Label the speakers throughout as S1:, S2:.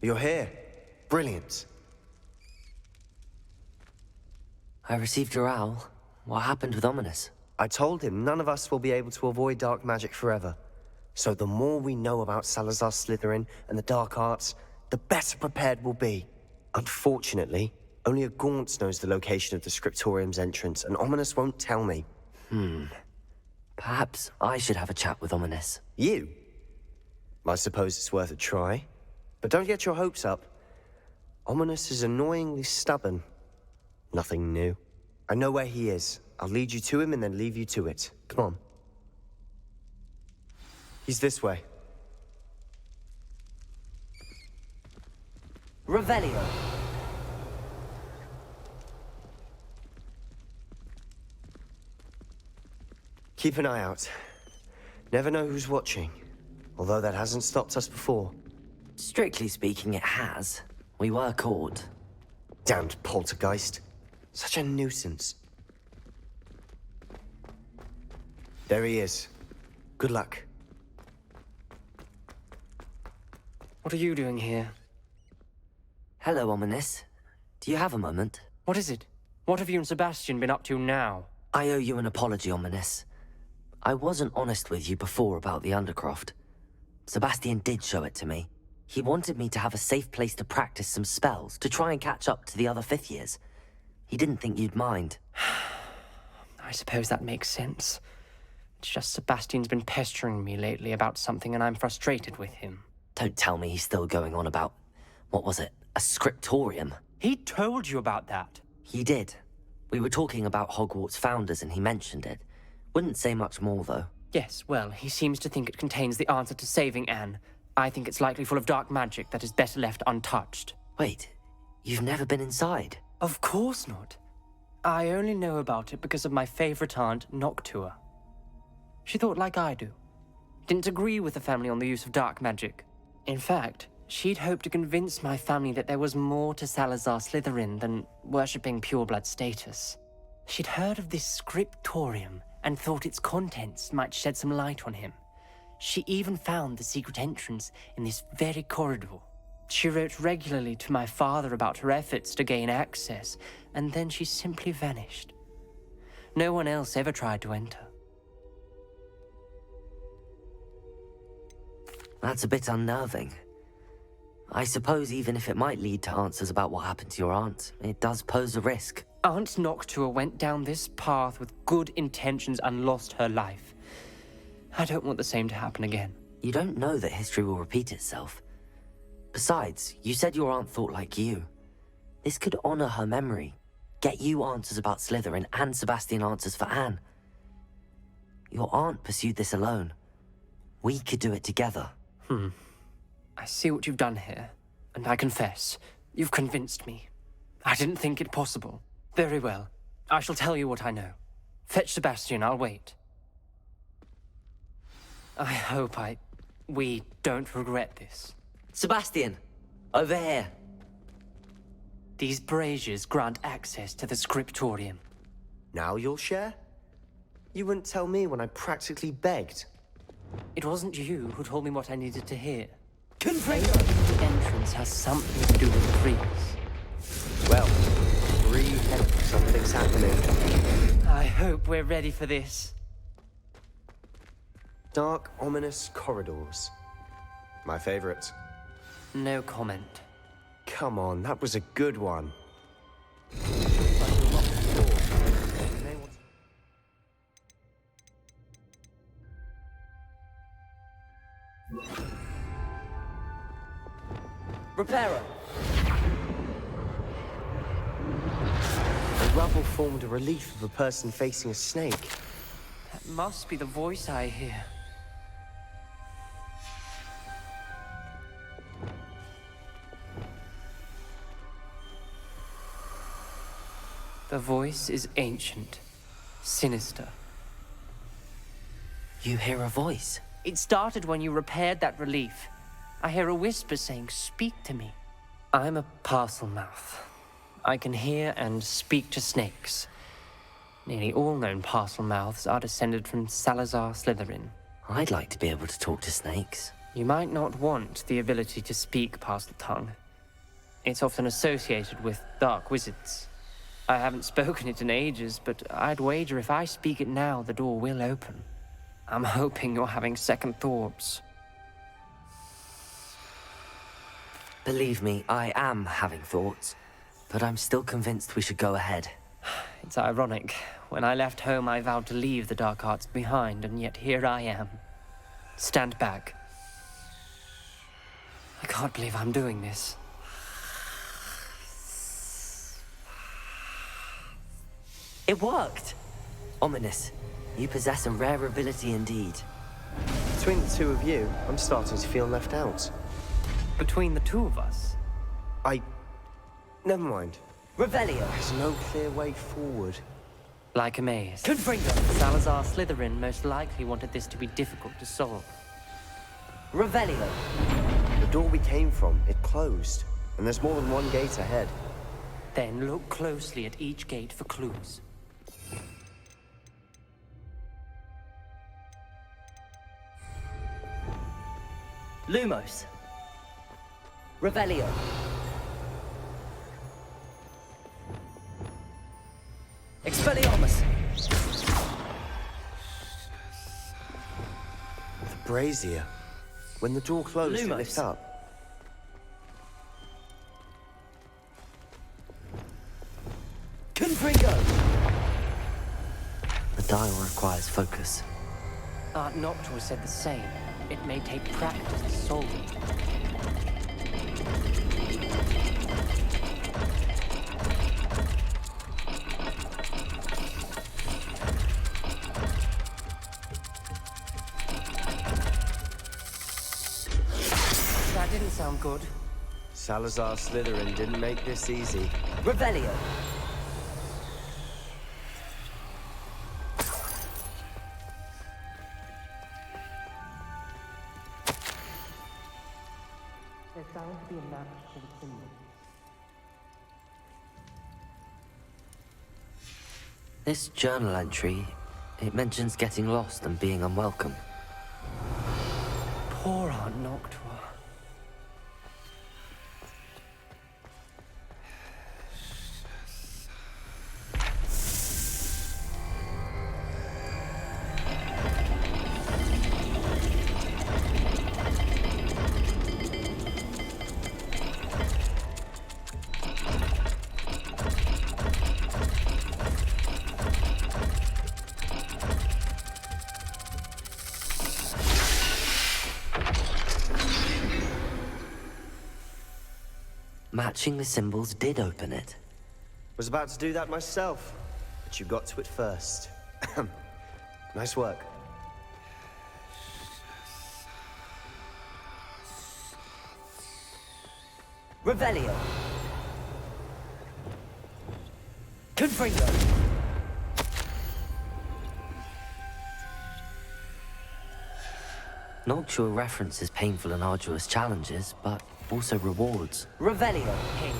S1: You're here. Brilliant.
S2: I received your owl. What happened with Ominous?
S1: I told him none of us will be able to avoid dark magic forever. So the more we know about Salazar Slytherin and the dark arts, the better prepared we'll be. Unfortunately, only a Gaunt knows the location of the Scriptorium's entrance, and Ominous won't tell me.
S2: Perhaps I should have a chat with Ominous.
S1: You? I suppose it's worth a try. But don't get your hopes up. Ominous is annoyingly stubborn. Nothing new. I know where he is. I'll lead you to him and then leave you to it. Come on. He's this way.
S2: Revelio.
S1: Keep an eye out. Never know who's watching. Although that hasn't stopped us before.
S2: Strictly speaking, it has. We were caught.
S1: Damned poltergeist. Such a nuisance. There he is. Good luck.
S3: What are you doing here?
S2: Hello, Ominous. Do you have a moment?
S3: What is it? What have you and Sebastian been up to now?
S2: I owe you an apology, Ominous. I wasn't honest with you before about the Undercroft. Sebastian did show it to me. He wanted me to have a safe place to practice some spells, to try and catch up to the other fifth years. He didn't think you'd mind.
S3: I suppose that makes sense. It's just Sebastian's been pestering me lately about something and I'm frustrated with him.
S2: Don't tell me he's still going on about, what was it, a scriptorium?
S3: He told you about that?
S2: He did. We were talking about Hogwarts founders and he mentioned it. Wouldn't say much more, though.
S3: Yes, well, he seems to think it contains the answer to saving Anne. I think it's likely full of dark magic that is better left untouched.
S2: Wait, you've never been inside?
S3: Of course not. I only know about it because of my favorite aunt, Noctua. She thought like I do. Didn't agree with the family on the use of dark magic. In fact, she'd hoped to convince my family that there was more to Salazar Slytherin than worshipping pureblood status. She'd heard of this scriptorium and thought its contents might shed some light on him. She even found the secret entrance in this very corridor. She wrote regularly to my father about her efforts to gain access, and then she simply vanished. No one else ever tried to enter.
S2: That's a bit unnerving. I suppose even if it might lead to answers about what happened to your aunt, it does pose a risk.
S3: Aunt Noctua went down this path with good intentions and lost her life. I don't want the same to happen again.
S2: You don't know that history will repeat itself. Besides, you said your aunt thought like you. This could honor her memory, get you answers about Slytherin and Sebastian answers for Anne. Your aunt pursued this alone. We could do it together.
S3: I see what you've done here, and I confess, you've convinced me. I didn't think it possible. Very well. I shall tell you what I know. Fetch Sebastian, I'll wait. I hope we don't regret this.
S2: Sebastian! Over here!
S3: These braziers grant access to the scriptorium.
S1: Now you'll share? You wouldn't tell me when I practically begged.
S3: It wasn't you who told me what I needed to hear. The entrance has something to do with the freeze.
S1: Well, breathe, something's happening.
S3: I hope we're ready for this.
S1: Dark, ominous corridors. My favorite.
S3: No comment.
S1: Come on, that was a good one.
S2: Reparo!
S1: The rubble formed a relief of a person facing a snake.
S3: That must be the voice I hear. The voice is ancient, sinister.
S2: You hear a voice?
S3: It started when you repaired that relief. I hear a whisper saying, "Speak to me." I'm a parcel mouth. I can hear and speak to snakes. Nearly all known parcel mouths are descended from Salazar Slytherin.
S2: I'd like to be able to talk to snakes.
S3: You might not want the ability to speak past the tongue. It's often associated with dark wizards. I haven't spoken it in ages, but I'd wager if I speak it now, the door will open. I'm hoping you're having second thoughts.
S2: Believe me, I am having thoughts, but I'm still convinced we should go ahead.
S3: It's ironic. When I left home, I vowed to leave the dark arts behind, and yet here I am. Stand back. I can't believe I'm doing this.
S2: It worked! Ominous. You possess a rare ability indeed.
S1: Between the two of you, I'm starting to feel left out.
S3: Between the two of us?
S1: Never mind.
S2: Revelio!
S1: There's no clear way forward.
S3: Like a maze.
S2: Confringo!
S3: Salazar Slytherin most likely wanted this to be difficult to solve.
S2: Revelio!
S1: The door we came from, it closed. And there's more than one gate ahead.
S3: Then look closely at each gate for clues.
S2: Lumos! Revelio! Expelliarmus!
S1: The brazier. When the door closed, it
S2: Lumos.
S1: lit up.
S2: Confringo! The dial requires focus.
S3: Aunt Noctua said the same. It may take practice to solve it. That didn't sound good.
S1: Salazar Slytherin didn't make this easy.
S2: Revelio!
S3: There's bound to be a map for the symbol.
S2: This journal entry, it mentions getting lost and being unwelcome.
S3: Poor Aunt Noctua.
S2: Matching the symbols did open it.
S1: Was about to do that myself, but you got to it first. Nice work.
S2: Revelio! Confringo! Noctua references painful and arduous challenges, but also rewards. Revelio!
S3: Hey,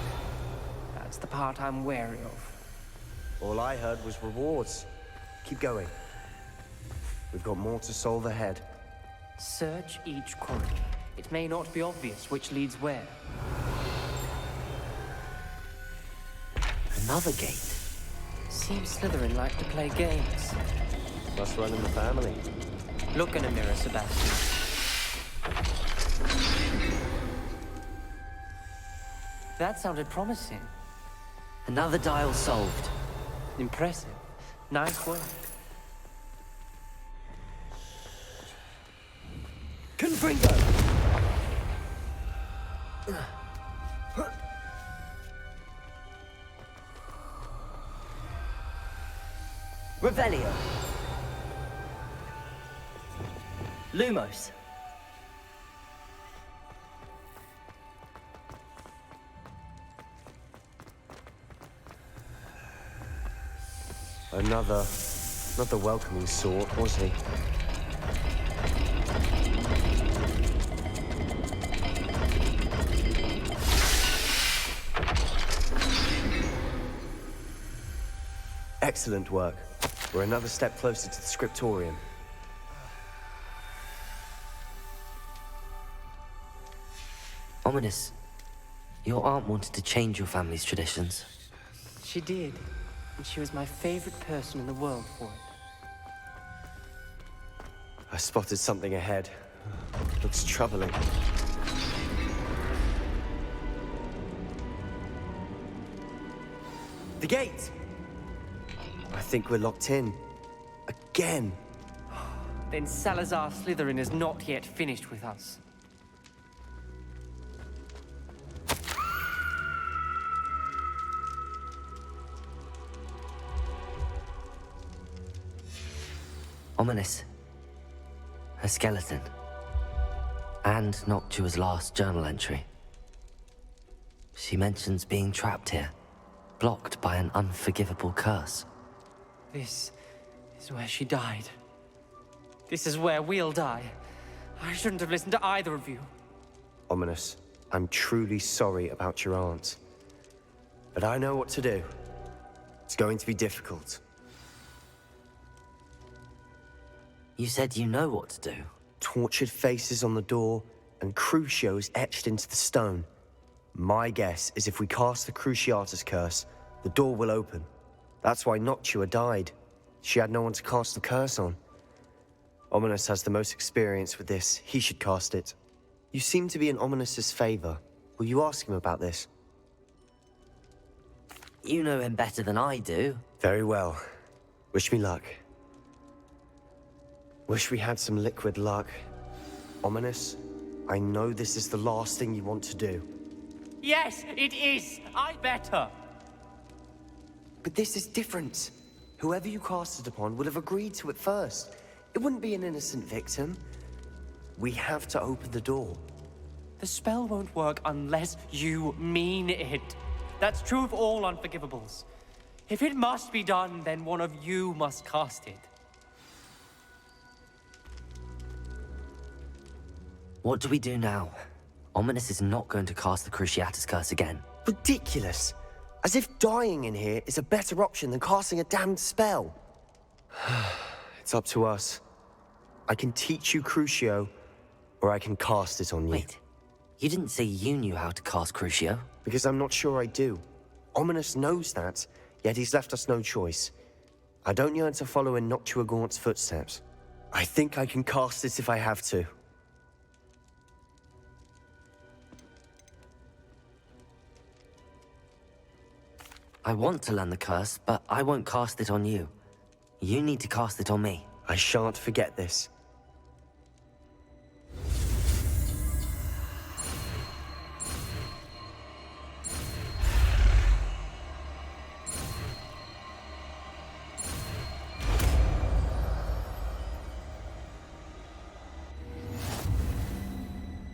S3: that's the part I'm wary of.
S1: All I heard was rewards. Keep going. We've got more to solve ahead.
S3: Search each corridor. It may not be obvious which leads where.
S2: Another gate.
S3: Seems Slytherin like to play games.
S1: Must run in the family.
S3: Look in a mirror, Sebastian. That sounded promising.
S2: Another dial solved.
S3: Impressive. Nice work.
S2: Confringo! Revelio! Lumos!
S1: Not the welcoming sort, was he? Excellent work. We're another step closer to the scriptorium.
S2: Ominous, your aunt wanted to change your family's traditions.
S3: She did, and she was my favorite person in the world for it.
S1: I spotted something ahead. Looks troubling. The gate! I think we're locked in. Again.
S3: Then Salazar Slytherin is not yet finished with us.
S2: Ominous. A skeleton. And Noctua's last journal entry. She mentions being trapped here, blocked by an unforgivable curse.
S3: This is where she died. This is where we'll die. I shouldn't have listened to either of you.
S1: Ominous, I'm truly sorry about your aunt. But I know what to do. It's going to be difficult.
S2: You said you know what to do.
S1: Tortured faces on the door and Crucios etched into the stone. My guess is if we cast the Cruciatus curse, the door will open. That's why Noctua died. She had no one to cast the curse on. Ominous has the most experience with this. He should cast it. You seem to be in Ominous's favor. Will you ask him about this?
S2: You know him better than I do.
S1: Very well. Wish me luck. Wish we had some liquid luck. Ominous, I know this is the last thing you want to do.
S3: Yes, it is! I better!
S1: But this is different. Whoever you cast it upon would have agreed to it first. It wouldn't be an innocent victim. We have to open the door.
S3: The spell won't work unless you mean it. That's true of all unforgivables. If it must be done, then one of you must cast it.
S2: What do we do now? Ominous is not going to cast the Cruciatus curse again.
S1: Ridiculous. As if dying in here is a better option than casting a damned spell. It's up to us. I can teach you Crucio, or I can cast it on you.
S2: Wait, you didn't say you knew how to cast Crucio?
S1: Because I'm not sure I do. Ominous knows that, yet he's left us no choice. I don't yearn to follow in Noctua Gaunt's footsteps. I think I can cast it if I have to.
S2: I want to learn the curse, but I won't cast it on you. You need to cast it on me.
S1: I shan't forget this.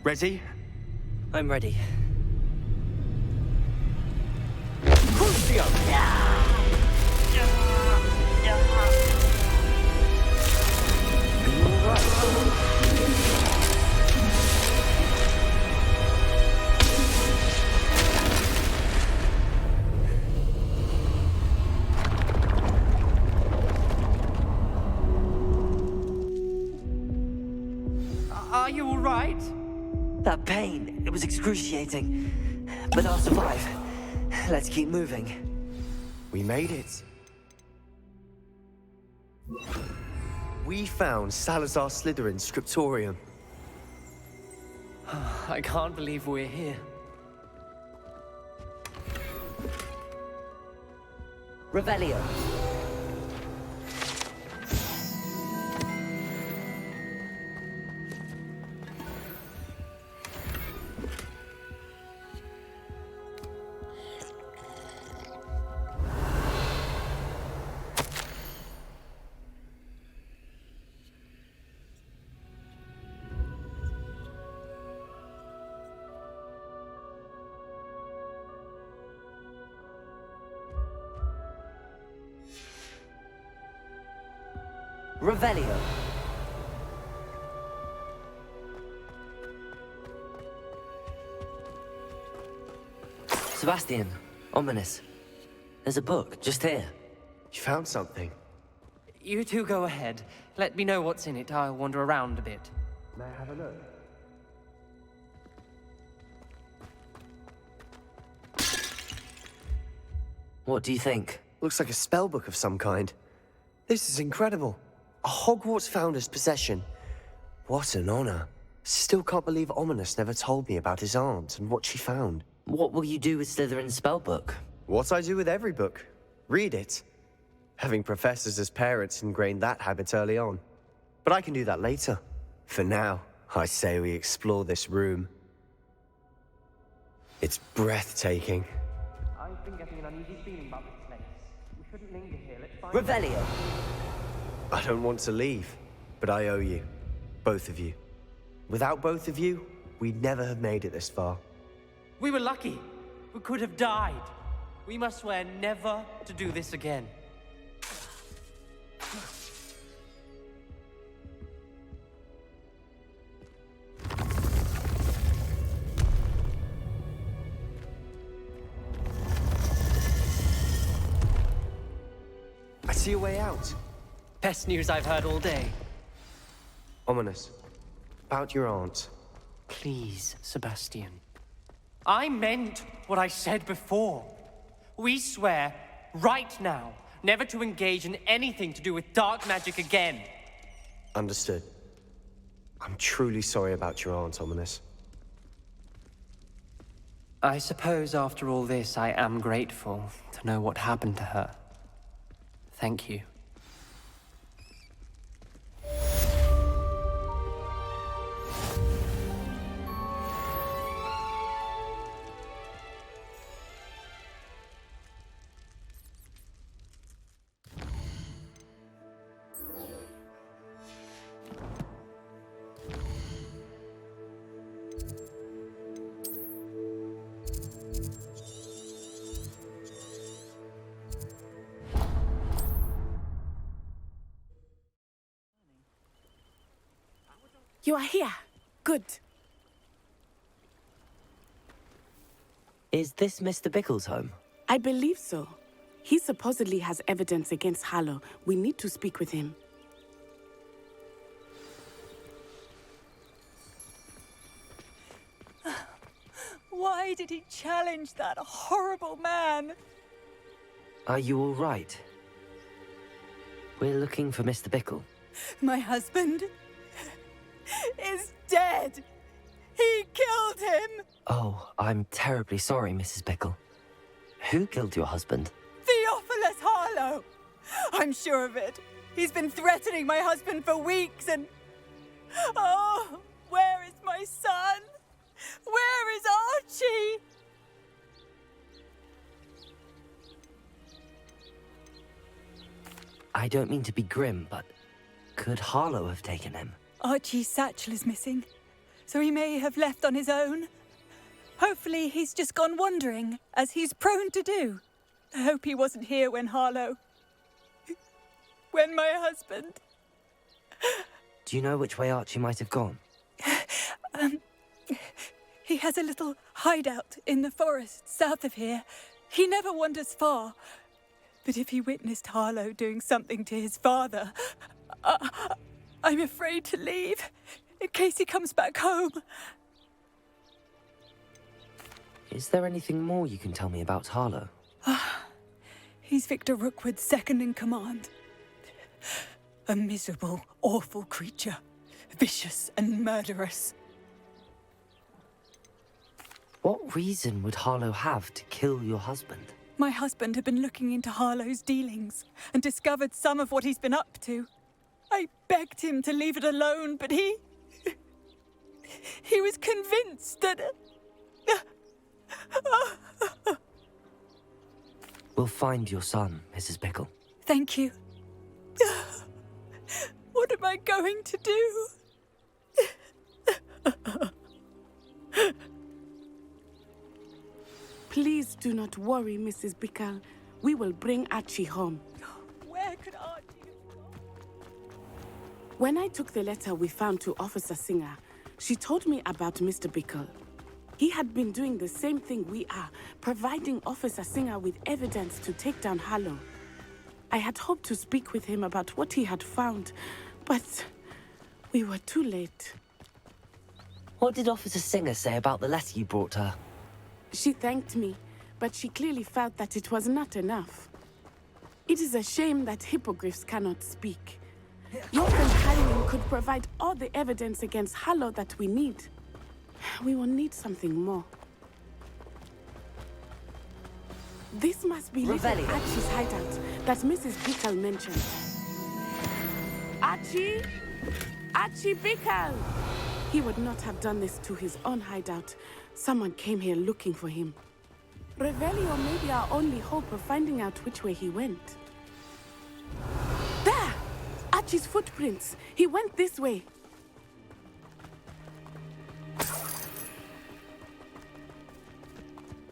S1: Ready?
S2: I'm ready.
S1: Crucio!
S3: Are you all right?
S2: That pain, it was excruciating. But I'll survive. Let's keep moving.
S1: We made it. We found Salazar Slytherin's scriptorium.
S3: I can't believe we're here.
S2: Revelio. Revelio. Sebastian, Ominous. There's a book just here.
S1: You found something.
S3: You two go ahead. Let me know what's in it. I'll wander around a bit.
S1: May I have a look?
S2: What do you think?
S1: Looks like a spell book of some kind. This is incredible. A Hogwarts founder's possession. What an honor. Still can't believe Ominous never told me about his aunt and what she found.
S2: What will you do with Slytherin's spellbook?
S1: What I do with every book. Read it. Having professors as parents ingrained that habit early on. But I can do that later. For now, I say we explore this room. It's breathtaking.
S3: I've been getting an uneasy feeling about this place. We shouldn't linger here. Let's find
S2: Revelio!
S1: I don't want to leave, but I owe you. Both of you. Without both of you, we'd never have made it this far.
S3: We were lucky. We could have died. We must swear never to do this again.
S1: I see a way out.
S3: Best news I've heard all day.
S1: Ominous. About your aunt.
S3: Please, Sebastian. I meant what I said before. We swear, right now, never to engage in anything to do with dark magic again.
S1: Understood. I'm truly sorry about your aunt, Ominous.
S3: I suppose after all this, I am grateful to know what happened to her. Thank you.
S4: You are here. Good.
S2: Is this Mr. Bickle's home?
S4: I believe so. He supposedly has evidence against Harlow. We need to speak with him.
S5: Why did he challenge that horrible man?
S2: Are you all right? We're looking for Mr. Bickle.
S5: My husband is dead. He killed him.
S2: Oh, I'm terribly sorry, Mrs. Bickle. Who killed your husband?
S5: Theophilus Harlow. I'm sure of it. He's been threatening my husband for weeks and... Oh, where is my son? Where is Archie?
S2: I don't mean to be grim, but could Harlow have taken him?
S5: Archie's satchel is missing, so he may have left on his own. Hopefully he's just gone wandering, as he's prone to do. I hope he wasn't here when when my husband...
S2: Do you know which way Archie might have gone?
S5: He has a little hideout in the forest south of here. He never wanders far. But if he witnessed Harlow doing something to his father, I'm afraid to leave, in case he comes back home.
S2: Is there anything more you can tell me about Harlow?
S5: He's Victor Rookwood's second in command. A miserable, awful creature. Vicious and murderous.
S2: What reason would Harlow have to kill your husband?
S5: My husband had been looking into Harlow's dealings and discovered some of what he's been up to. I begged him to leave it alone, but he was convinced that...
S2: We'll find your son, Mrs. Bickle.
S5: Thank you. What am I going to do?
S4: Please do not worry, Mrs. Bickle. We will bring Archie home.
S5: Where could Archie have gone?
S4: When I took the letter we found to Officer Singer, she told me about Mr. Bickle. He had been doing the same thing we are, providing Officer Singer with evidence to take down Harlow. I had hoped to speak with him about what he had found, but we were too late.
S2: What did Officer Singer say about the letter you brought her?
S4: She thanked me, but she clearly felt that it was not enough. It is a shame that hippogriffs cannot speak. Your friend Hywin could provide all the evidence against Harlow that we need. We will need something more. This must be little
S2: Revelio.
S4: Archie's hideout that Mrs. Bickle mentioned. Archie? Archie Bickle! He would not have done this to his own hideout. Someone came here looking for him. Revelio may be our only hope of finding out which way he went. There! Archie's footprints. He went this way.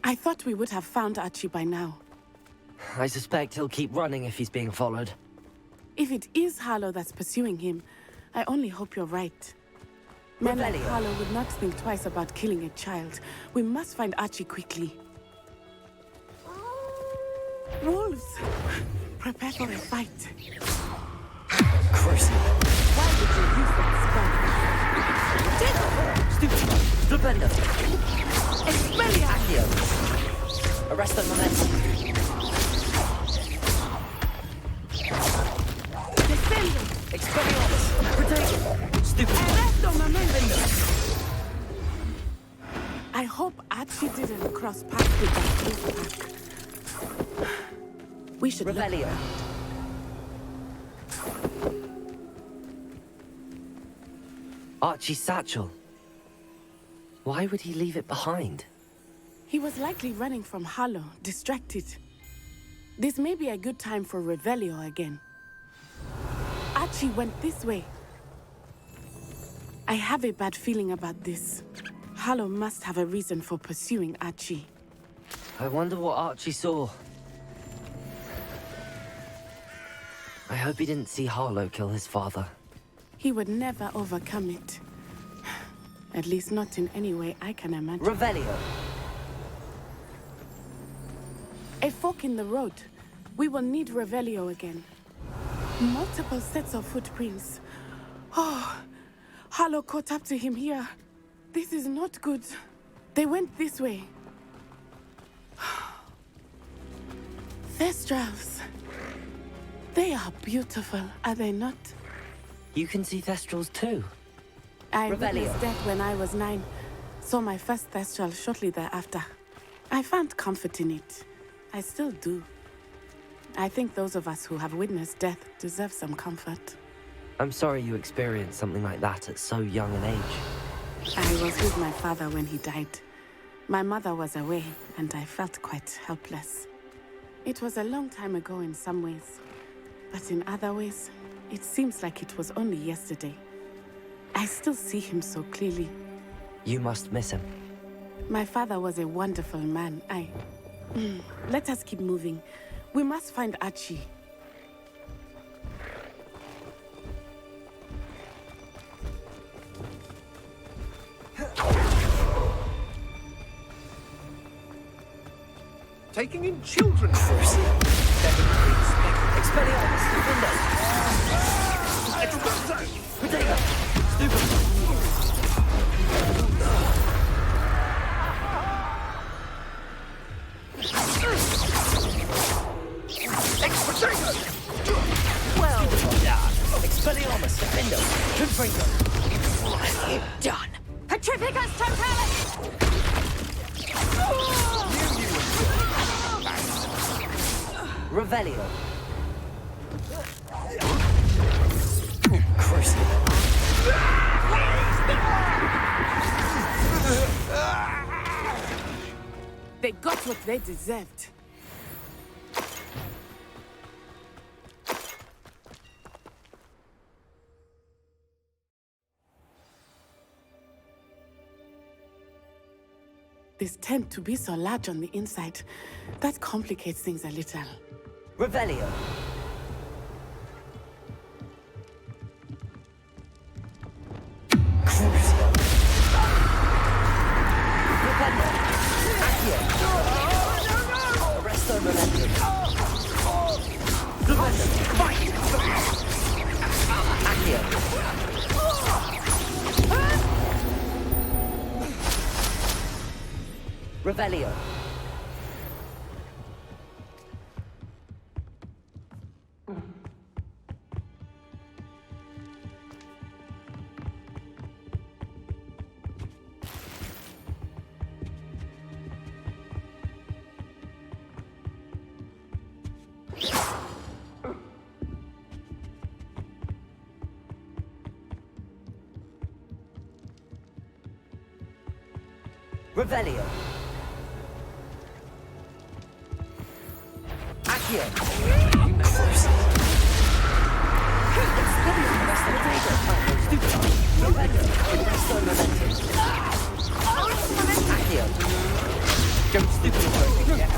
S4: I thought we would have found Archie by now.
S2: I suspect he'll keep running if he's being followed.
S4: If it is Harlow that's pursuing him, I only hope you're right. Men like
S2: Revelio.
S4: Harlow would not think twice about killing a child. We must find Archie quickly. Wolves! Prepare for a fight.
S2: Christ.
S4: Why did you use that
S2: Stupid. Stupendo.
S4: spell? Expelliarmus!
S2: Accio. Arresto momentum.
S4: Descendo!
S2: Expelliarmus. Protego. Stupid.
S4: Arresto momentum! I hope Archie didn't cross paths with that wolf pack. We should look
S2: Revelio.
S4: around.
S2: Archie's satchel. Why would he leave it behind?
S4: He was likely running from Harlow, distracted. This may be a good time for Revelio again. Archie went this way. I have a bad feeling about this. Harlow must have a reason for pursuing Archie.
S2: I wonder what Archie saw. I hope he didn't see Harlow kill his father.
S4: He would never overcome it. At least not in any way I can imagine.
S2: Revelio.
S4: A fork in the road. We will need Revelio again. Multiple sets of footprints. Oh, Harlow caught up to him here. This is not good. They went this way. Thestrals. They are beautiful, are they not?
S2: You can see Thestrals too.
S4: I
S2: Revelio.
S4: witnessed death when I was 9. Saw my first Thestral shortly thereafter. I found comfort in it. I still do. I think those of us who have witnessed death deserve some comfort.
S2: I'm sorry you experienced something like that at so young an age.
S4: I was with my father when he died. My mother was away, and I felt quite helpless. It was a long time ago in some ways, but in other ways, it seems like it was only yesterday. I still see him so clearly.
S2: You must miss him.
S4: My father was a wonderful man. Let us keep moving. We must find Archie.
S6: Taking in children first.
S2: Expelliarmus. Window.
S6: Expulso!
S2: Protego. Stupid.
S6: Expulso!
S2: Well done. Expelliarmus. Window. Confringo.
S5: Done. Petrificus totalis!
S2: Revelio.
S4: They got what they deserved. This tent to be so large on the inside, that complicates things a little.
S2: Revelio. Arresto momentum. Revelio. Revelio. Accio. Accio. Don't stupid again.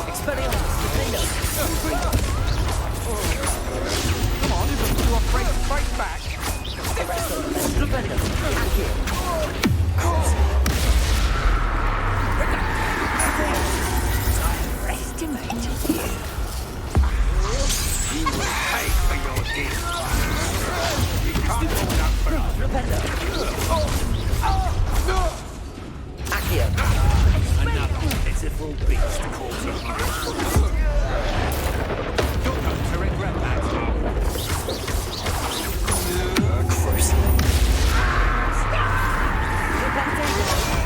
S2: Expelliarmus.
S6: Come on, you are afraid to fight back.
S2: Revelio. Accio.
S6: You will pay for your deeds. You can't hold up for us.
S2: Accio.
S6: Another pitiful beast caught in you. You're going to regret that.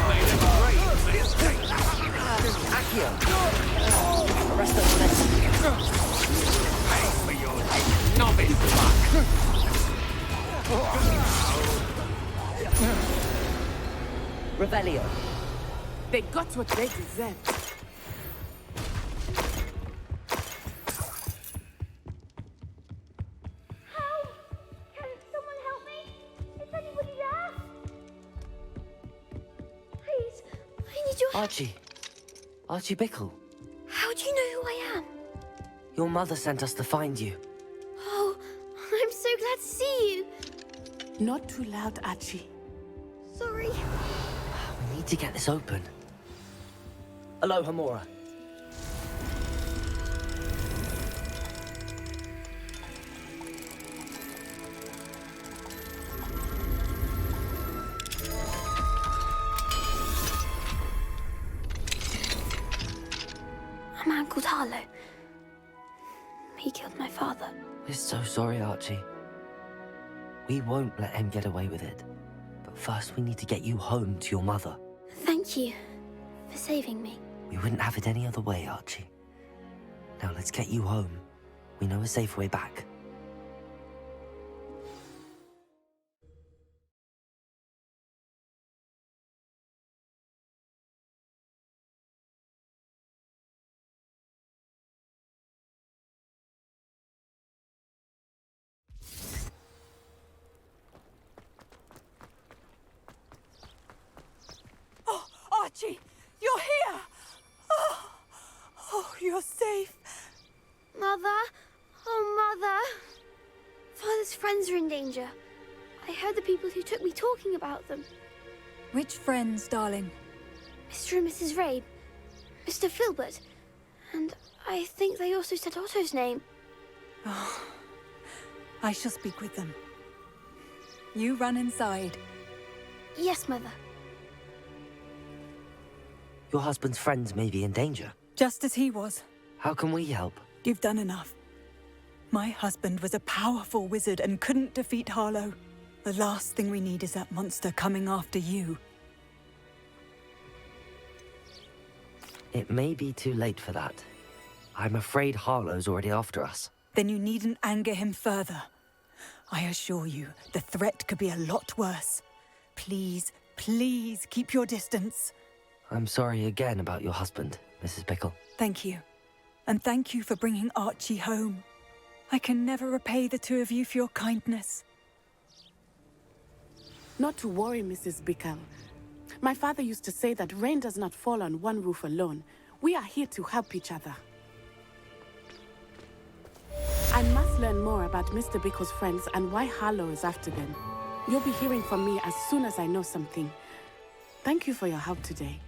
S6: Made a great mistake.
S2: Accio. Arresto Momenti.
S6: Pay for your novice luck.
S2: Revelio.
S4: They got what they deserved.
S7: Help! Can someone help me? Is anybody there? Please, I need your help.
S2: Archie. Archie Bickle.
S7: How do you know who I am?
S2: Your mother sent us to find you.
S7: Oh, I'm so glad to see you.
S4: Not too loud, Archie.
S7: Sorry.
S2: We need to get this open. Aloha, Mora.
S7: A man called Harlow. He killed my father.
S2: We're so sorry, Archie. We won't let him get away with it. But first, we need to get you home to your mother.
S7: Thank you for saving me.
S2: We wouldn't have it any other way, Archie. Now let's get you home. We know a safe way back.
S5: Oh, Archie, you're here! Oh, you're safe.
S7: Mother? Oh, Mother. Father's friends are in danger. I heard the people who took me talking about them.
S5: Which friends, darling?
S7: Mr. and Mrs. Rabe, Mr. Filbert, and I think they also said Otto's name.
S5: I shall speak with them. You run inside.
S7: Yes, Mother.
S2: Your husband's friends may be in danger.
S5: Just as he was.
S2: How can we help?
S5: You've done enough. My husband was a powerful wizard and couldn't defeat Harlow. The last thing we need is that monster coming after you.
S2: It may be too late for that. I'm afraid Harlow's already after us.
S5: Then you needn't anger him further. I assure you, the threat could be a lot worse. Please, please keep your distance.
S2: I'm sorry again about your husband, Mrs. Bickle.
S5: Thank you. And thank you for bringing Archie home. I can never repay the two of you for your kindness.
S4: Not to worry, Mrs. Bickle. My father used to say that rain does not fall on one roof alone. We are here to help each other. I must learn more about Mr. Bickle's friends and why Harlow is after them. You'll be hearing from me as soon as I know something. Thank you for your help today.